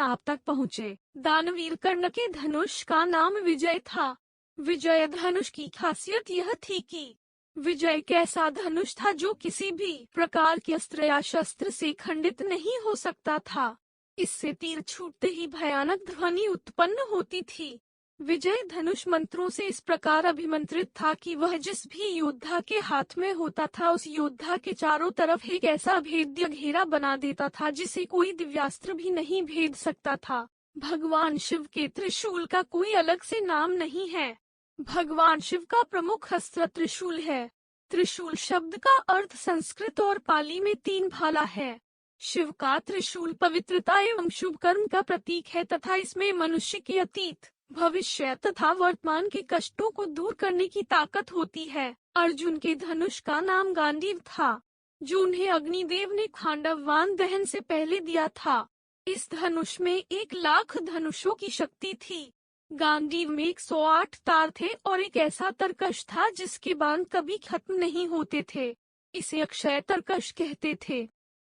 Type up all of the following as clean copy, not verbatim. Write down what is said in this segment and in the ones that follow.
आप तक पहुँचे। दानवीर कर्ण के धनुष का नाम विजय था। विजय धनुष की खासियत यह थी कि विजय एक ऐसा धनुष था जो किसी भी प्रकार के अस्त्र या शस्त्र से खंडित नहीं हो सकता था। इससे तीर छूटते ही भयानक ध्वनि उत्पन्न होती थी। विजय धनुष मंत्रों से इस प्रकार अभिमंत्रित था कि वह जिस भी योद्धा के हाथ में होता था उस योद्धा के चारों तरफ एक ऐसा भेद्य घेरा बना देता था जिसे कोई दिव्यास्त्र भी नहीं भेद सकता था। भगवान शिव के त्रिशूल का कोई अलग से नाम नहीं है। भगवान शिव का प्रमुख अस्त्र त्रिशूल है। त्रिशूल शब्द का अर्थ संस्कृत और पाली में तीन भाला है। शिव का त्रिशूल पवित्रता एवं शुभ कर्म का प्रतीक है तथा इसमें मनुष्य के अतीत, भविष्य तथा वर्तमान के कष्टों को दूर करने की ताकत होती है। अर्जुन के धनुष का नाम गांडीव था, जो उन्हें अग्निदेव ने खांडववान दहन से पहले दिया था। इस धनुष में 1,00,000 धनुषों की शक्ति थी। गांडीव में 108 तार थे और एक ऐसा तरकश था जिसके बाण कभी खत्म नहीं होते थे। इसे अक्षय तरकश कहते थे।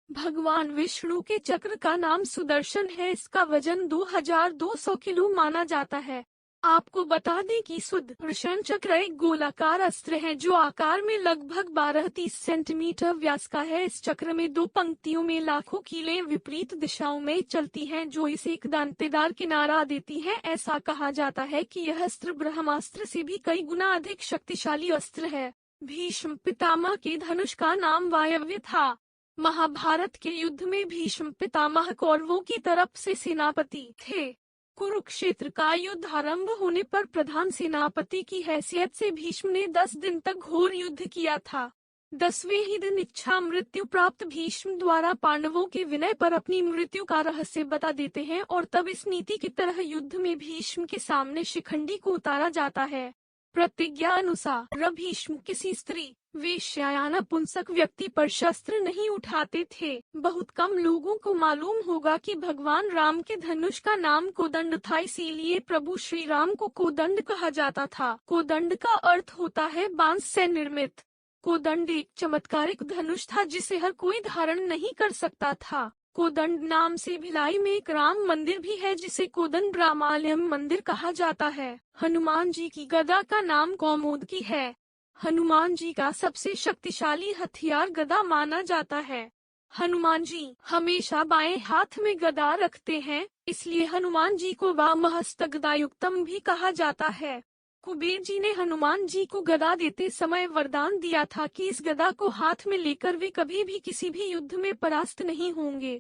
भगवान विष्णु के चक्र का नाम सुदर्शन है। इसका वजन 2200 किलो माना जाता है। आपको बता दें कि सुदर्शन चक्र एक गोलाकार अस्त्र है जो आकार में लगभग 12-30 सेंटीमीटर व्यास का है। इस चक्र में 2 पंक्तियों में लाखों कीलें विपरीत दिशाओं में चलती हैं जो इसे एक दांतेदार किनारा देती हैं। ऐसा कहा जाता है कि यह अस्त्र ब्रह्मास्त्र से भी कई गुना अधिक शक्तिशाली अस्त्र है। भीष्म पितामह के धनुष का नाम वायव्य था। महाभारत के युद्ध में भीष्म पितामह कौरवों की तरफ से सेनापति थे। कुरुक्षेत्र का युद्ध आरंभ होने पर प्रधान सेनापति की हैसियत से भीष्म ने 10 दिन तक घोर युद्ध किया था। 10वें ही दिन इच्छा मृत्यु प्राप्त भीष्म द्वारा पांडवों के विनय पर अपनी मृत्यु का रहस्य बता देते हैं और तब इस नीति की तरह युद्ध में भीष्म के सामने शिखंडी को उतारा जाता है। प्रतिज्ञा अनुसार भीष्म किसी स्त्री, वेश्या या नपुंसक व्यक्ति पर शस्त्र नहीं उठाते थे। बहुत कम लोगों को मालूम होगा कि भगवान राम के धनुष का नाम कोदंड था, इसीलिए प्रभु श्री राम को कोदंड कहा जाता था। कोदंड का अर्थ होता है बांस से निर्मित। कोदंड एक चमत्कारिक धनुष था जिसे हर कोई धारण नहीं कर सकता था। कोदंड नाम से भिलाई में एक राम मंदिर भी है जिसे कोदंड रामालयम मंदिर कहा जाता है। हनुमान जी की गदा का नाम कौमुदकी है। हनुमान जी का सबसे शक्तिशाली हथियार गदा माना जाता है। हनुमान जी हमेशा बाएं हाथ में गदा रखते हैं, इसलिए हनुमान जी को वामहस्त गदायुक्तम भी कहा जाता है। कुबेर जी ने हनुमान जी को गदा देते समय वरदान दिया था कि इस गदा को हाथ में लेकर वे कभी भी किसी भी युद्ध में परास्त नहीं होंगे।